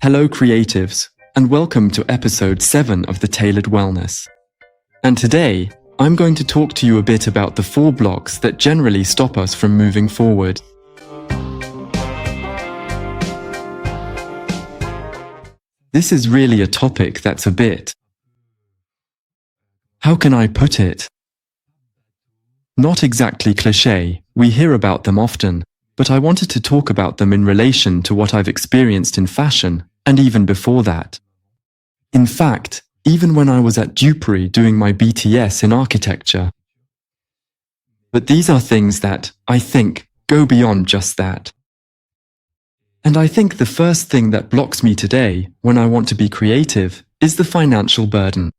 Hello creatives, and welcome to episode 7 of the Tailored Wellness. And today, I'm going to talk to you a bit about the 4 blocks that generally stop us from moving forward. This is really a topic that's a bit, how can I put it? Not exactly cliché, we hear about them often, but I wanted to talk about them in relation to what I've experienced in fashion, and even before that. In fact, even when I was at Dupery doing my BTS in architecture. But these are things that, I think, go beyond just that. And I think the first thing that blocks me today, when I want to be creative, is the financial burden.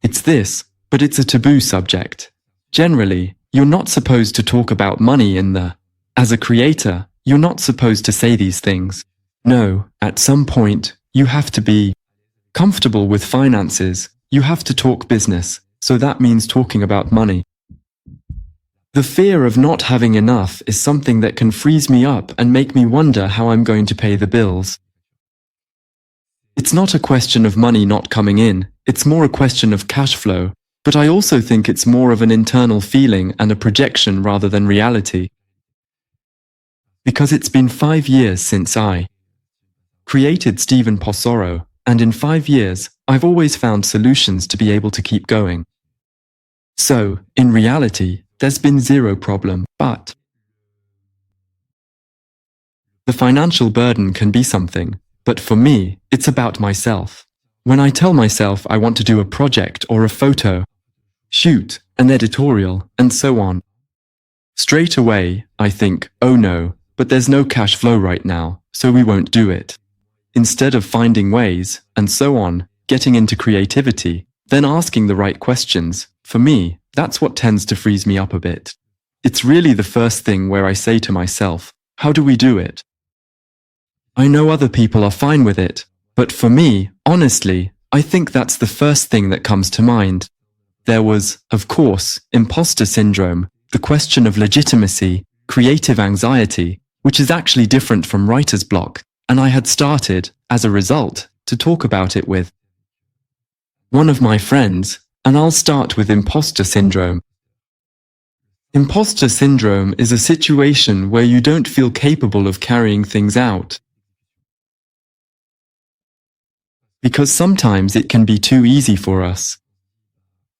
It's this, but it's a taboo subject. Generally, you're not supposed to talk about money as a creator, you're not supposed to say these things. No, at some point, you have to be comfortable with finances, you have to talk business, so that means talking about money. The fear of not having enough is something that can freeze me up and make me wonder how I'm going to pay the bills. It's not a question of money not coming in, it's more a question of cash flow, but I also think it's more of an internal feeling and a projection rather than reality. Because it's been 5 years since I created Stephen Posoro, and in 5 years, I've always found solutions to be able to keep going. So, in reality, there's been zero problem, but the financial burden can be something, but for me, it's about myself. When I tell myself I want to do a project or a photo, shoot, an editorial, and so on, straight away, I think, oh no, but there's no cash flow right now, so we won't do it. Instead of finding ways, and so on, getting into creativity, then asking the right questions, for me, that's what tends to freeze me up a bit. It's really the first thing where I say to myself, how do we do it? I know other people are fine with it, but for me, honestly, I think that's the first thing that comes to mind. There was, of course, imposter syndrome, the question of legitimacy, creative anxiety, which is actually different from writer's block, and I had started, as a result, to talk about it with one of my friends, and I'll start with imposter syndrome. Imposter syndrome is a situation where you don't feel capable of carrying things out. Because sometimes it can be too easy for us.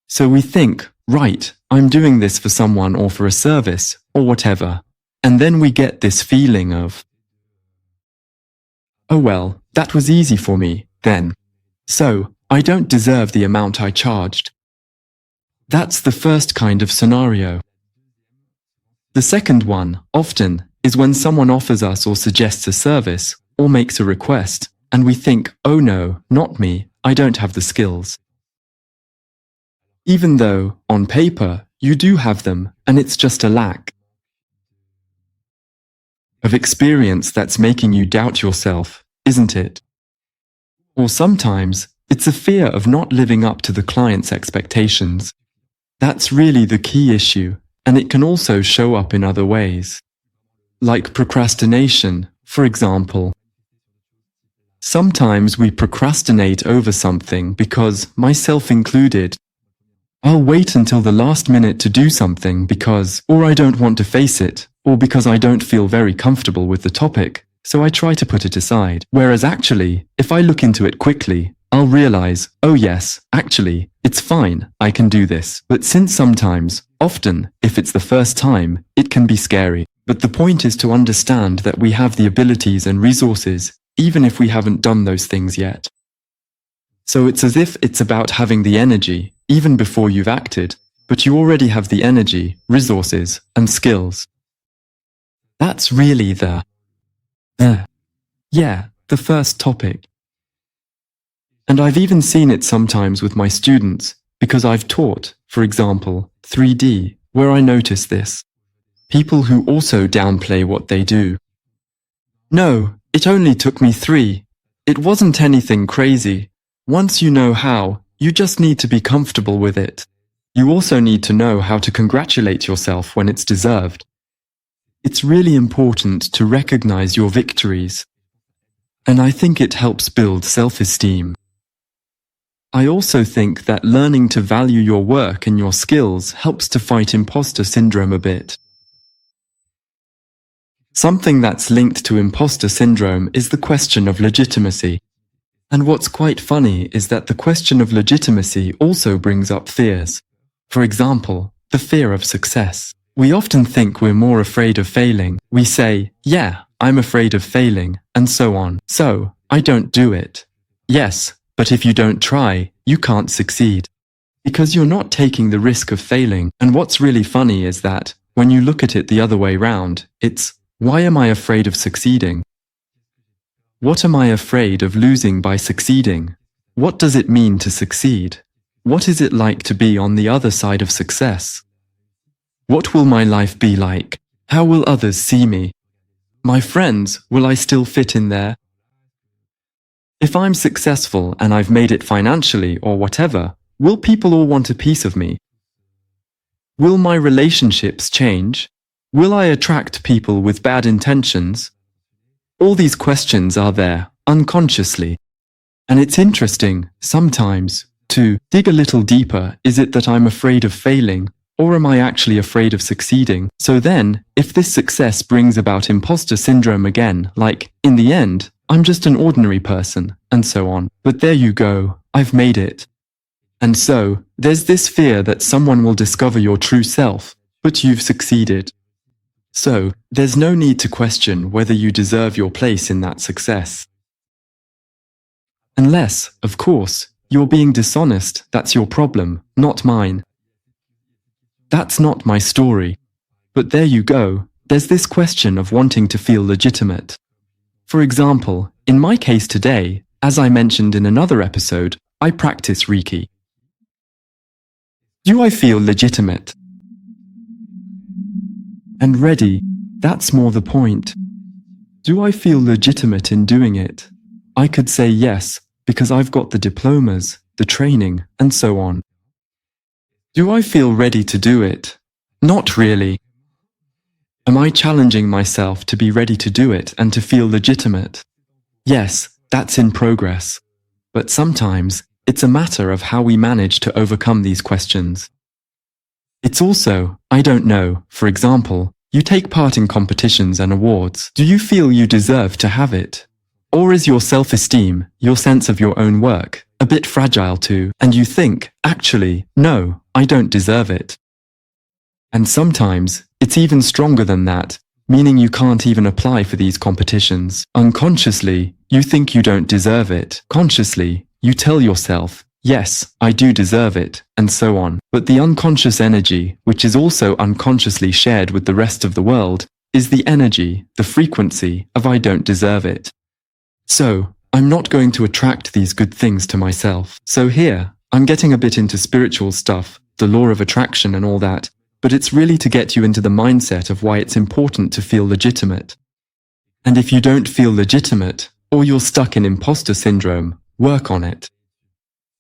So we think, right, I'm doing this for someone or for a service, or whatever. And then we get this feeling of, oh well, that was easy for me, then. So, I don't deserve the amount I charged. That's the first kind of scenario. The second one, often, is when someone offers us or suggests a service, or makes a request, and we think, oh no, not me, I don't have the skills. Even though, on paper, you do have them, and it's just a lack of experience that's making you doubt yourself, isn't it? Or sometimes, it's a fear of not living up to the client's expectations. That's really the key issue, and it can also show up in other ways. Like procrastination, for example. Sometimes we procrastinate over something because, myself included, I'll wait until the last minute to do something because, or I don't want to face it, or because I don't feel very comfortable with the topic, so I try to put it aside. Whereas actually, if I look into it quickly, I'll realize, oh yes, actually, it's fine, I can do this. But since sometimes, often, if it's the first time, it can be scary. But the point is to understand that we have the abilities and resources, even if we haven't done those things yet. So it's as if it's about having the energy, even before you've acted, but you already have the energy, resources, and skills. That's really the first topic. And I've even seen it sometimes with my students, because I've taught, for example, 3D, where I notice this. People who also downplay what they do. No, it only took me 3. It wasn't anything crazy. Once you know how, you just need to be comfortable with it. You also need to know how to congratulate yourself when it's deserved. It's really important to recognize your victories. and I think it helps build self-esteem. I also think that learning to value your work and your skills helps to fight imposter syndrome a bit. Something that's linked to imposter syndrome is the question of legitimacy. And what's quite funny is that the question of legitimacy also brings up fears. For example, the fear of success. We often think we're more afraid of failing. We say, yeah, I'm afraid of failing, and so on. So, I don't do it. Yes, but if you don't try, you can't succeed. Because you're not taking the risk of failing. And what's really funny is that, when you look at it the other way round, it's, why am I afraid of succeeding? What am I afraid of losing by succeeding? What does it mean to succeed? What is it like to be on the other side of success? What will my life be like? How will others see me? My friends, will I still fit in there? If I'm successful and I've made it financially or whatever, will people all want a piece of me? Will my relationships change? Will I attract people with bad intentions? All these questions are there, unconsciously. And it's interesting, sometimes, to dig a little deeper. Is it that I'm afraid of failing, or am I actually afraid of succeeding? So then, if this success brings about imposter syndrome again, like, in the end, I'm just an ordinary person, and so on. But there you go, I've made it. And so, there's this fear that someone will discover your true self, but you've succeeded. So, there's no need to question whether you deserve your place in that success. Unless, of course, you're being dishonest. That's your problem, not mine. That's not my story. But there you go, there's this question of wanting to feel legitimate. For example, in my case today, as I mentioned in another episode, I practice Reiki. Do I feel legitimate? And ready? That's more the point. Do I feel legitimate in doing it? I could say yes, because I've got the diplomas, the training, and so on. Do I feel ready to do it? Not really. Am I challenging myself to be ready to do it and to feel legitimate? Yes, that's in progress. But sometimes, it's a matter of how we manage to overcome these questions. It's also, I don't know, for example, you take part in competitions and awards. Do you feel you deserve to have it? Or is your self-esteem, your sense of your own work, a bit fragile too, and you think, actually, no, I don't deserve it? And sometimes, it's even stronger than that, meaning you can't even apply for these competitions. Unconsciously, you think you don't deserve it. Consciously, you tell yourself, yes, I do deserve it, and so on. But the unconscious energy, which is also unconsciously shared with the rest of the world, is the energy, the frequency of I don't deserve it. So, I'm not going to attract these good things to myself. So here, I'm getting a bit into spiritual stuff, the law of attraction and all that, but it's really to get you into the mindset of why it's important to feel legitimate. And if you don't feel legitimate, or you're stuck in imposter syndrome, work on it.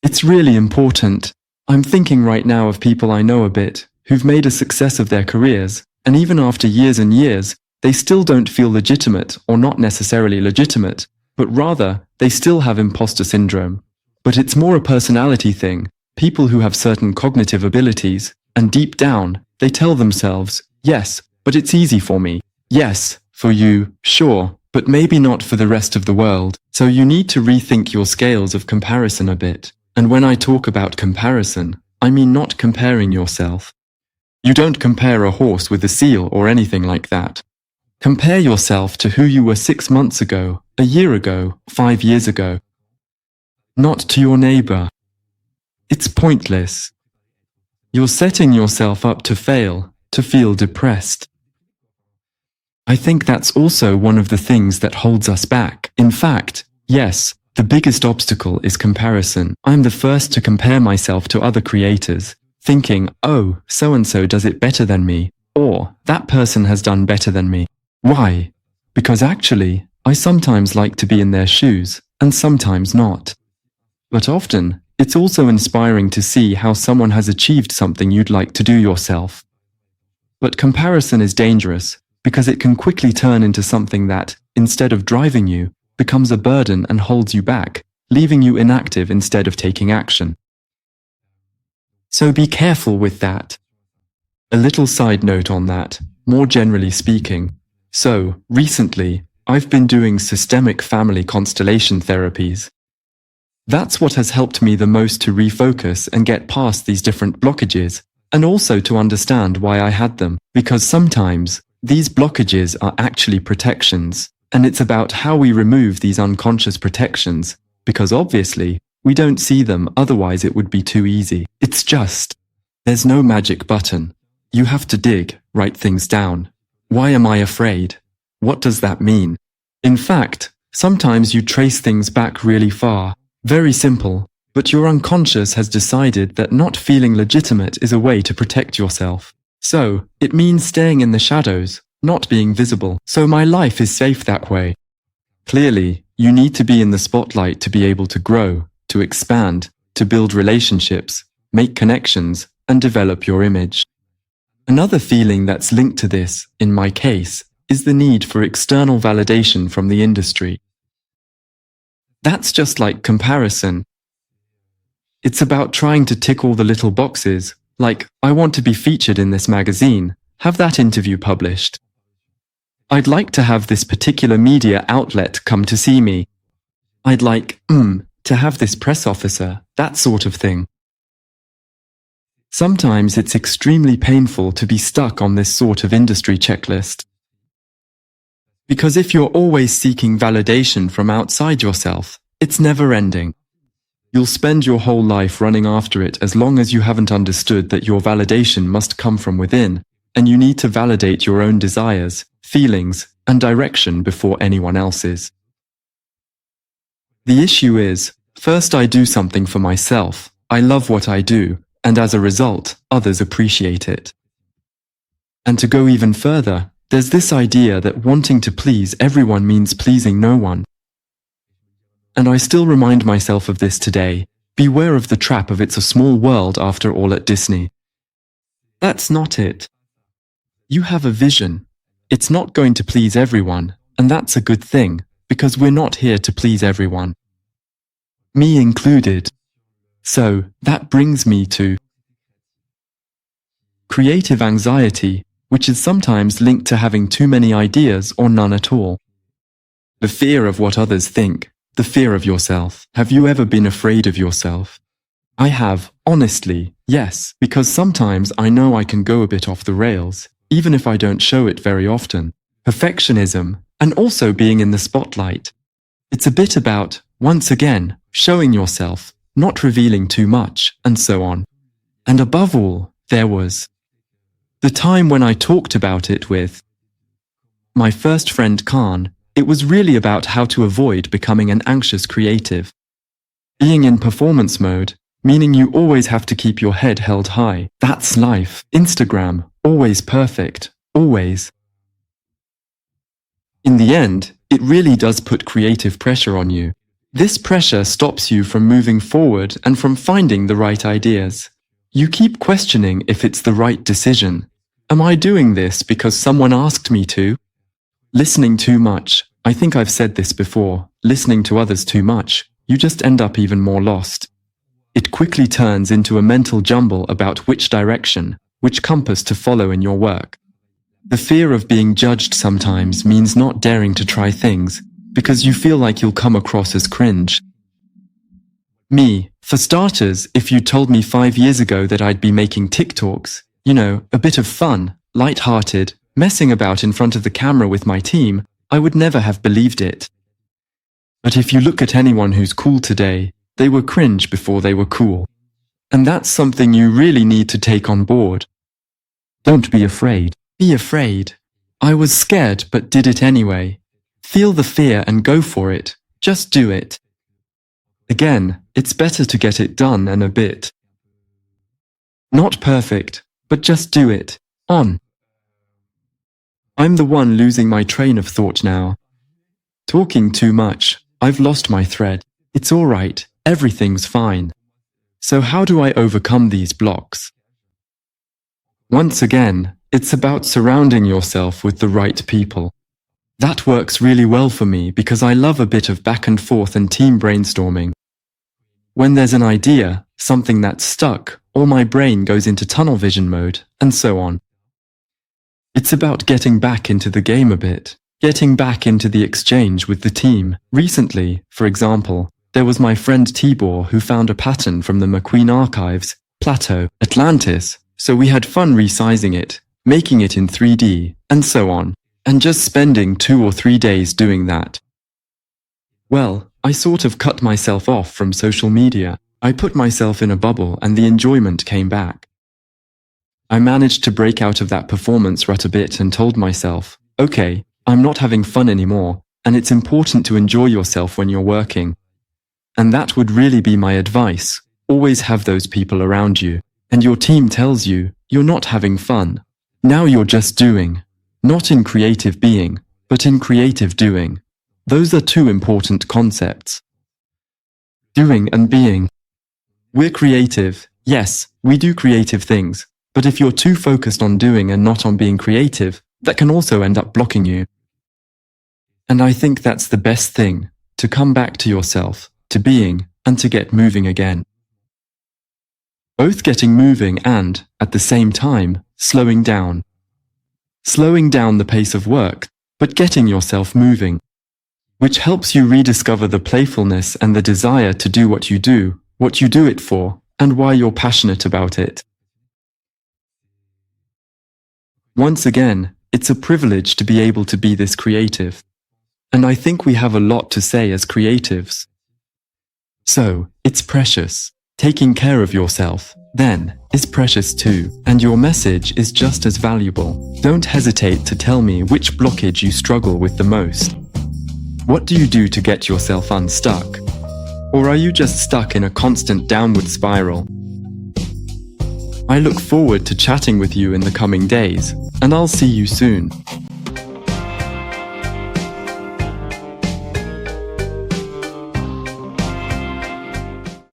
It's really important. I'm thinking right now of people I know a bit, who've made a success of their careers, and even after years and years, they still don't feel legitimate or not necessarily legitimate, but rather, they still have imposter syndrome. But it's more a personality thing. People who have certain cognitive abilities, and deep down, they tell themselves, yes, but it's easy for me. Yes, for you, sure, but maybe not for the rest of the world. So you need to rethink your scales of comparison a bit. And when I talk about comparison, I mean not comparing yourself. You don't compare a horse with a seal or anything like that. Compare yourself to who you were 6 months ago, a year ago, 5 years ago. Not to your neighbor. It's pointless. You're setting yourself up to fail, to feel depressed. I think that's also one of the things that holds us back. In fact, yes, the biggest obstacle is comparison. I'm the first to compare myself to other creators, thinking, oh, so-and-so does it better than me, or that person has done better than me. Why? Because actually, I sometimes like to be in their shoes, and sometimes not. But often, it's also inspiring to see how someone has achieved something you'd like to do yourself. But comparison is dangerous, because it can quickly turn into something that, instead of driving you, becomes a burden and holds you back, leaving you inactive instead of taking action. So be careful with that. A little side note on that, more generally speaking. So, recently, I've been doing systemic family constellation therapies. That's what has helped me the most to refocus and get past these different blockages, and also to understand why I had them, because sometimes these blockages are actually protections, and it's about how we remove these unconscious protections, because obviously, we don't see them, otherwise it would be too easy. It's just, there's no magic button. You have to dig, write things down. Why am I afraid? What does that mean? In fact, sometimes you trace things back really far. Very simple, but your unconscious has decided that not feeling legitimate is a way to protect yourself. So, it means staying in the shadows, not being visible. So my life is safe that way. Clearly, you need to be in the spotlight to be able to grow, to expand, to build relationships, make connections, and develop your image. Another feeling that's linked to this, in my case, is the need for external validation from the industry. That's just like comparison. It's about trying to tick all the little boxes, like, I want to be featured in this magazine, have that interview published. I'd like to have this particular media outlet come to see me. I'd like, to have this press officer, that sort of thing. Sometimes it's extremely painful to be stuck on this sort of industry checklist. Because if you're always seeking validation from outside yourself, it's never ending. You'll spend your whole life running after it as long as you haven't understood that your validation must come from within, and you need to validate your own desires, feelings, and direction before anyone else's. The issue is, first I do something for myself, I love what I do, and as a result, others appreciate it. And to go even further, there's this idea that wanting to please everyone means pleasing no one. And I still remind myself of this today. Beware of the trap of it's a small world after all at Disney. That's not it. You have a vision. It's not going to please everyone, and that's a good thing, because we're not here to please everyone. Me included. So, that brings me to creative anxiety, which is sometimes linked to having too many ideas or none at all. The fear of what others think, the fear of yourself. Have you ever been afraid of yourself? I have, honestly, yes, because sometimes I know I can go a bit off the rails, even if I don't show it very often. Perfectionism, and also being in the spotlight. It's a bit about, once again, showing yourself, not revealing too much, and so on. And above all, there was the time when I talked about it with my first friend Khan. It was really about how to avoid becoming an anxious creative. Being in performance mode, meaning you always have to keep your head held high. That's life. Instagram, always perfect, always. In the end, it really does put creative pressure on you. This pressure stops you from moving forward and from finding the right ideas. You keep questioning if it's the right decision. Am I doing this because someone asked me to? Listening too much. I think I've said this before. Listening to others too much. You just end up even more lost. It quickly turns into a mental jumble about which direction, which compass to follow in your work. The fear of being judged sometimes means not daring to try things, because you feel like you'll come across as cringe. Me, for starters, if you told me 5 years ago that I'd be making TikToks, a bit of fun, light-hearted, messing about in front of the camera with my team, I would never have believed it. But if you look at anyone who's cool today, they were cringe before they were cool. And that's something you really need to take on board. Don't be afraid. Be afraid. I was scared but did it anyway. Feel the fear and go for it. Just do it. Again, it's better to get it done and a bit. Not perfect, but just do it. On. I'm the one losing my train of thought now. Talking too much. I've lost my thread. It's all right. Everything's fine. So how do I overcome these blocks? Once again, it's about surrounding yourself with the right people. That works really well for me because I love a bit of back and forth and team brainstorming. When there's an idea, something that's stuck, or my brain goes into tunnel vision mode, and so on. It's about getting back into the game a bit, getting back into the exchange with the team. Recently, for example, there was my friend Tibor who found a pattern from the McQueen archives, Plateau, Atlantis, so we had fun resizing it, making it in 3D, and so on, and just spending 2 or 3 days doing that. Well, I sort of cut myself off from social media. I put myself in a bubble and the enjoyment came back. I managed to break out of that performance rut a bit and told myself, okay, I'm not having fun anymore, and it's important to enjoy yourself when you're working. And that would really be my advice. Always have those people around you, and your team tells you, you're not having fun. Now you're just doing. Not in creative being, but in creative doing. Those are two important concepts. Doing and being. We're creative. Yes, we do creative things. But if you're too focused on doing and not on being creative, that can also end up blocking you. And I think that's the best thing, to come back to yourself, to being, and to get moving again. Both getting moving and, at the same time, slowing down. Slowing down the pace of work, but getting yourself moving. Which helps you rediscover the playfulness and the desire to do what you do it for, and why you're passionate about it. Once again, it's a privilege to be able to be this creative. And I think we have a lot to say as creatives. So, it's precious. Taking care of yourself, then, is precious too, and your message is just as valuable. Don't hesitate to tell me which blockage you struggle with the most. What do you do to get yourself unstuck? Or are you just stuck in a constant downward spiral? I look forward to chatting with you in the coming days, and I'll see you soon.